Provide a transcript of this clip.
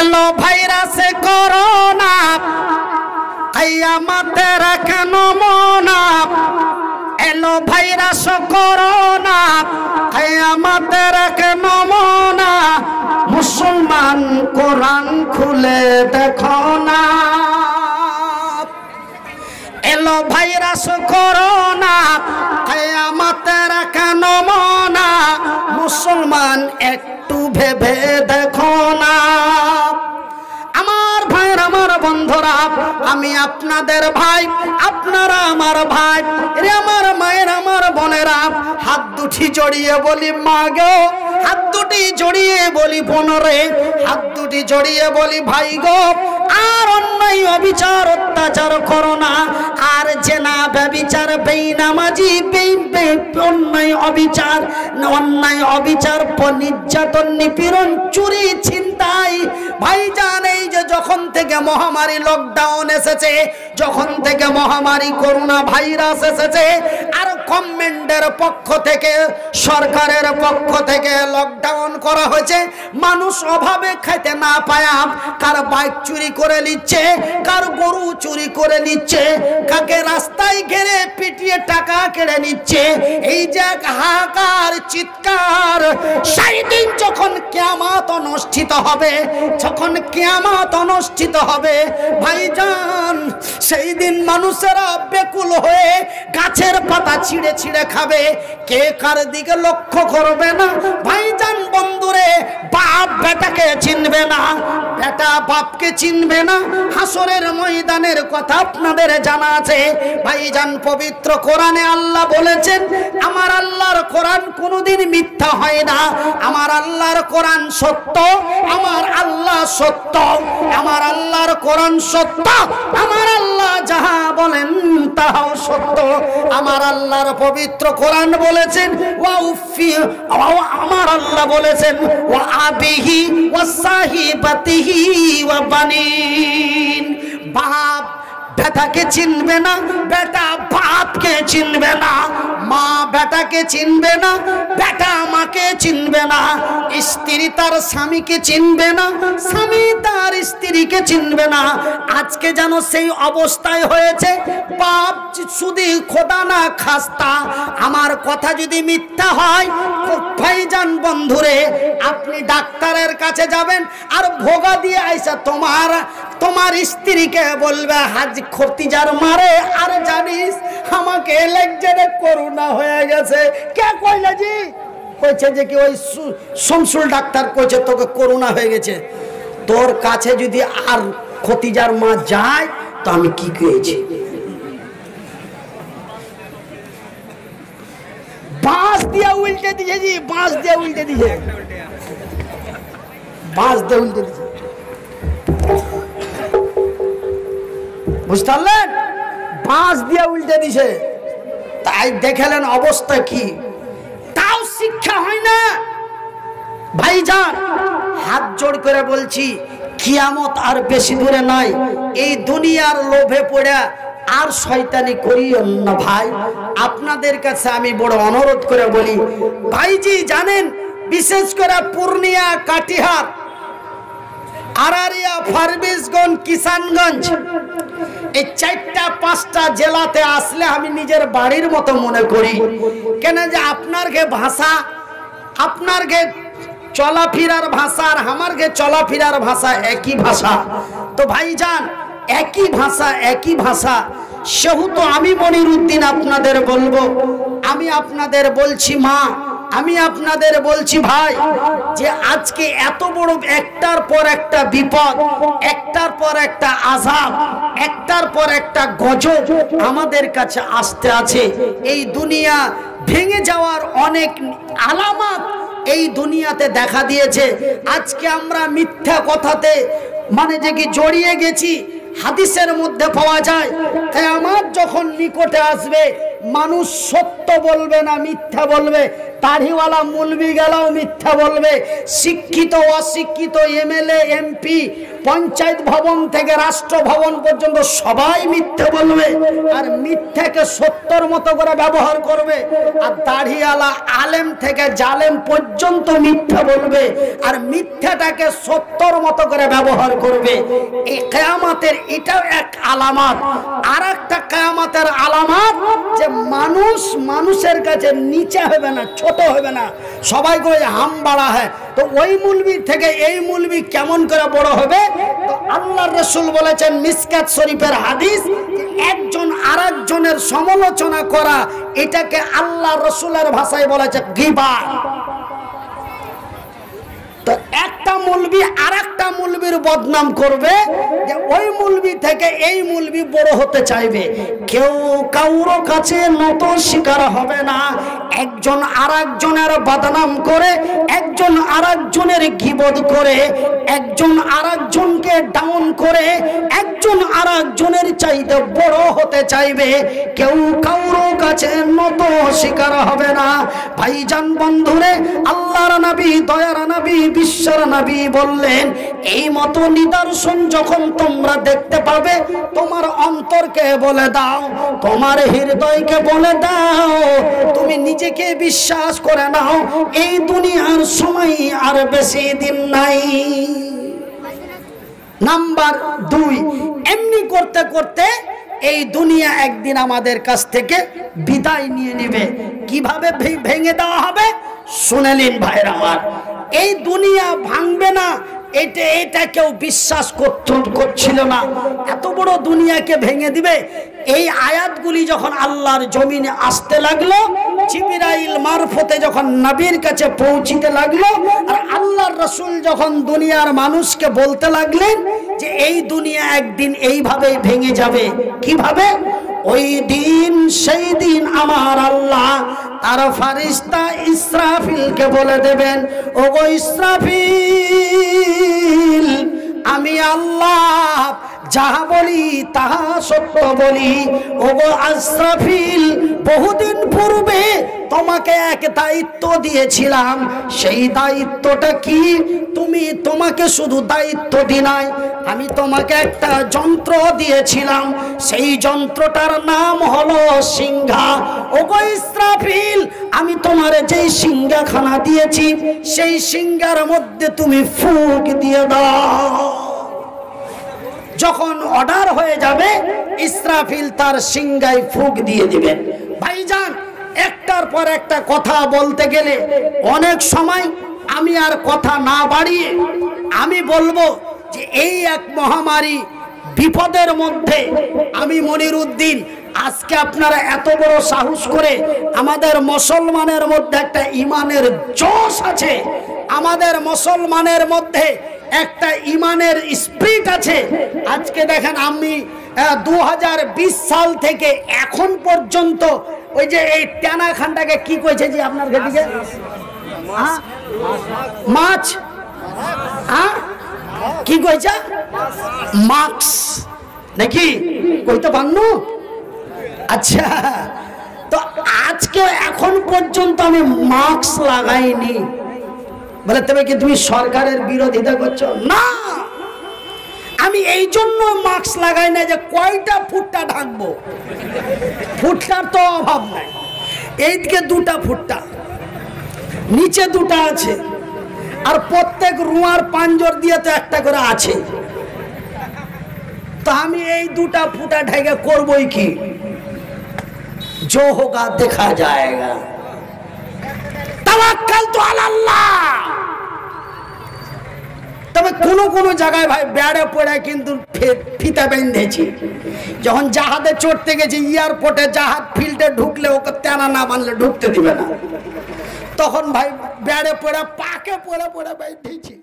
এলো ভাইরাসে করোনা, কিয়ামতের কেন মনা। এলো ভাইরাস করোনা, কিয়ামতের কেন মনা। মুসলমান কোরআন খুলে দেখো না। এলো ভাইরাস করোনা, কিয়ামতের কেন মনা। মুসলমান একটু ভেবে দেখো না। আমার ভাইরা, আমার বন্ধুরা, আমি আপনাদের ভাই, আপনারা আমার ভাই। রে আমার মায়ের, আমার বোনেরা, হাত দুটি জড়িয়ে বলি মা গো, হাত দুটি জড়িয়ে বলি বোন রে, হাত দুটি জড়িয়ে বলি ভাই গো। আর অন্যায় অবিচার অত্যাচার করো না। আর জেনা ব্যভিচার বেঈনামাজি অন্যায় অবিচার, অন্যায় অবিচার, নির্যাতন, নিপীড়ন, চুরি, ছিনতাই। ভাইজান, এই যে যখন থেকে মহামারী লকডাউন এসেছে, যখন থেকে মহামারী করোনা ভাইরাস এসেছে, আর গভর্নমেন্টের পক্ষ থেকে, সরকারের পক্ষ থেকে লকডাউন করা হয়েছে। মানুষ অভাবে খাইতে না পায়া কার বাইক চুরি করে নিচ্ছে, কার গরু চুরি করে নিচ্ছে, কাকে রাস্তায় ঘেরে পিটিয়ে টাকা কেড়ে নিচ্ছে। এই যে হাহাকার, চিৎকার, সেই দিন যখন কিয়ামত অনুষ্ঠিত হবে, যখন কিয়ামত অনুষ্ঠিত হবে ভাইজান, সেই দিন মানুষেরা বেকুল হয়ে গাছের পাতা ছিঁড়ে ছিঁড়ে খাবে। কে কার দিকে লক্ষ্য করবে না ভাইজান। বন্ধুরে, বাপ বেটাকে চিনবে না, বেটা বাপকে চিনবে না। হাসরের ময়দানের কথা আপনাদের জানা আছে ভাইজান। পবিত্র কোরআনে আল্লাহ বলেছেন, আমার আল্লাহর কোরআন কোনোদিন মিথ্যা হয় না। আমার আল্লাহর কোরআন সত্য, আমার আল্লাহ সত্য, আমার আল্লাহর কোরআন সত্য। আমার আল্লাহ যাহা বলেন তাহাও সত্য। আমার আল্লাহর পবিত্র কোরআন বলেছেন, আমার আল্লাহ বলেছেন, ওয়া আবিহি ওয়া সাহিবাতিহি ওয়া বানিন। বাপ বেটাকে চিনবে না, বেটা বাপকে চিনবে না, মা বেটাকে চিনবে না, বেটা মাকে চিনবে না, স্ত্রী তার স্বামীকে চিনবে না, স্বামী তার স্ত্রীকে চিনবে না। আজকে যেন সেই অবস্থায় হয়েছে। বাপ শুধু খোদা না খাস্তা, আমার কথা যদি মিথ্যা হয় ভাইজান বন্ধুরে, আপনি ডাক্তারের কাছে যাবেন আর ভোগা দিয়ে আইসা তোমার স্ত্রীকে বলবে, হাজ খতিজার মারে, আর জানিস আমাকে লেগজেনে করোনা হয়ে গেছে। কে কইলা জি? কইছে যে কি ওই শামসুল ডাক্তার কইছে তোকে করোনা হয়ে গেছে। তোর কাছে যদি আর খতিজার মা যায় তো আমি কি করেছি? বাঁশ দিয়ে উল্টে দিয়েছে জি, বাঁশ দিয়ে উল্টে দিয়েছে, বাঁশ দিয়ে উল্টে দিয়েছে। বুঝতে পারলেন? বাঁশ দিয়ে উল্টে দিছে। তাই দেখালেন অবস্থা কি। তাও শিক্ষা হয় না ভাইজান। হাত জোড় করে বলছি, কিয়ামত আর বেশি দূরে নাই। এই দুনিয়ার লোভে পড়ে আর শয়তানি করিও না ভাই। আপনাদের কাছে আমি বড় অনুরোধ করে বলি ভাইজি, জানেন বিশেষ করে পূর্ণিয়া, কাটিহার, আরারিয়া, ফারবিসগঞ্জ, কিষানগঞ্জ, এই 4-5টা জেলাতে আসলে আমি নিজের বাড়ির মতো মনে করি। কেন যে আপনার গে ভাষা, আপনার গে চলাফেরার ভাষা আর আমার গে চলাফেরার ভাষা একই ভাষা। তো ভাইজান, একই ভাষা, একই ভাষা। সেহেতু আমি মনিরুদ্দিন আপনাদের বলবো, আমি আপনাদের বলছি মা, আমি আপনাদের বলছি ভাই, যে আজকে এত বড় একটার পর একটা বিপদ, একটার পর একটা আযাব, একটার পর একটা গজব আমাদের কাছে আসতে আছে। এই দুনিয়া ভেঙে যাওয়ার অনেক আলামত এই দুনিয়াতে দেখা দিয়েছে। আজকে আমরা মিথ্যা কথাতে মানে যে কি জড়িয়ে গেছি। হাদিসের মধ্যে পাওয়া যায়, কিয়ামত যখন নিকটে আসবে মানুষ সত্য বলবে না মিথ্যা বলবে। দাড়িওয়ালা মুলবি গেলেও মিথ্যা বলবে, শিক্ষিত অশিক্ষিত এমএলএ এমপি পঞ্চায়েত ভবন থেকে রাষ্ট্র ভবন পর্যন্ত সবাই মিথ্যা বলবে, আর মিথ্যাকে সত্যর মতো করে ব্যবহার করবে। আর দাড়িওয়ালা আলেম থেকে জালেম পর্যন্ত মিথ্যা বলবে, আর মিথ্যাটাকে সত্যর মতো করে ব্যবহার করবে। এই কিয়ামতের এটাও এক আলামত। আর একটা কিয়ামতের আলামত যে মানুষ মানুষের কাছে নিচে হবে না, ছোট হবে না, সবাই করে হাম বাড়া হয়। তো ওই মুলবি থেকে এই মুলবি কেমন করে বড় হবে? তো আল্লাহর রাসূল বলেছেন মিসকাত শরীফের হাদিস, একজন আরেকজনের সমালোচনা করা, এটাকে আল্লাহর রাসূলের ভাষায় বলেছে গীবাত। তো একটা মুলবি আরেকটা মুলবির বদনাম করবে, যে ওই মুলবি থেকে এই মুলবি বড় হতে চাইবে। কেউ কারো কাছে নত শিকার হবে না। একজন আরেকজনের বদনাম করে, একজন আরেকজনের গীবত করে, একজন আরেকজনকে ডাউন করে, একজন আরেকজনের চাইতে বড় হতে চাইবে। কেউ কারো কাছে নত শিকার হবে না। ভাইজান বন্ধুরে, আল্লাহর নবী, দয়ার নবী, বিশ্বের নবী বললেন, এই মতো নিদর্শন যখন তোমরা দেখতে পাবে, তোমার অন্তরকে বলে দাও, তোমার হৃদয়কে বলে দাও, তুমি নিজেকে বিশ্বাস করে নাও, এই দুনিয়ার সময় আর বেশি দিন নাই। নাম্বার 2, এমনি করতে করতে এই দুনিয়া একদিন আমাদের কাছ থেকে বিদায় নিয়ে নেবে। কিভাবে ভেঙে দেওয়া হবে শুনে নিন ভাইরা আমার। এই দুনিয়া ভাঙবে না, এটা কেউ বিশ্বাস করছিল না। এত বড় দুনিয়াকে ভেঙে দিবে। এই আয়াতগুলি যখন আল্লাহর জমিনে আসতে লাগলো, জিবরাইল মারফতে যখন নবীর কাছে পৌঁছিতে লাগলো, আর আল্লাহর রাসূল যখন দুনিয়ার মানুষকে বলতে লাগলেন যে এই দুনিয়া একদিন এইভাবেই ভেঙে যাবে। কিভাবে? ওই দিন, সেই দিন আমার আল্লাহ তার ফেরেশতা ইসরাফিলকে বলে দেবেন, ওগো ইসরাফিল, আমি আল্লাহ যাহা বলি তাহা সত্য বলি। ওগো ইসরাফিল, বহুদিন পূর্বে তোমাকে এক দায়িত্ব দিয়েছিলাম। সেই দায়িত্বটা কি? তোমাকে শুধু দায়িত্ব দি নাই, আমি তোমাকে একটা যন্ত্র দিয়েছিলাম। সেই যন্ত্রটার নাম হলো সিংহা। ওগো ইসরাফিল, আমি তোমার যেই সিংহাখানা দিয়েছি, সেই সিংহার মধ্যে তুমি ফুঁক দিয়ে দাও। যখন অর্ডার হয়ে যাবে, ইসরাফিল তার সিংহায় ফুঁক দিয়ে দিবেন। ভাইজান, একটার পর একটা কথা বলতে গেলে অনেক সময় আমি আর কথা না বাড়িয়ে আমি বলবো যে এই এক মহামারী বিপদের মধ্যে আমি মনিরউদ্দিন, আজকে আপনারা এত বড় সাহস করে, আমাদের মুসলমানের মধ্যে একটা ইমানের জোশ আছে, আমাদের মুসলমানের মধ্যে একটা ইমানের স্পিরিট আছে। আজকে দেখেন, আমি 2020 সাল থেকে এখন পর্যন্ত ওই যে এই টানা খানটাকে কি কইছে যে আপনার দিকে মাছ, কি কইছে? মাস্ক নাকি কইতে পারনু? আচ্ছা, তো আজকে এখন পর্যন্ত আমি মাস্ক লাগাইনি। বলে তবে কি তুমি সরকারের বিরোধিতা করছো? না, আমি এই জন্য মাস্ক লাগাই না যে কয়টা ফুটটা ঢাকবো। ফুটটার তো অভাব নাই। এইদিকে 2টা ফুটটা, নিচে 2টা আছে, আর প্রত্যেক রুয়ার পাঞ্জর দিয়ে তো একটা করে আছে। তো আমি এই 2টা ফুটা ঢেকে করবই কি? जो होगा देखा जाएगा। तवक्कल तो अल्लाह। তবে কোন কোন জায়গায় ভাই বেড়ে পড়ে কিন্তু ফিতা বেঁধেছি। যখন জাহাজে চড়তে গেছি, এয়ারপোর্টে জাহাজ ফিল্ডে ঢুকলে ওকে টানা না বানলে ঢুকতে দিবে না, তখন ভাই বেড়ে পড়ে পাকে পড়ে বেঁধেছি।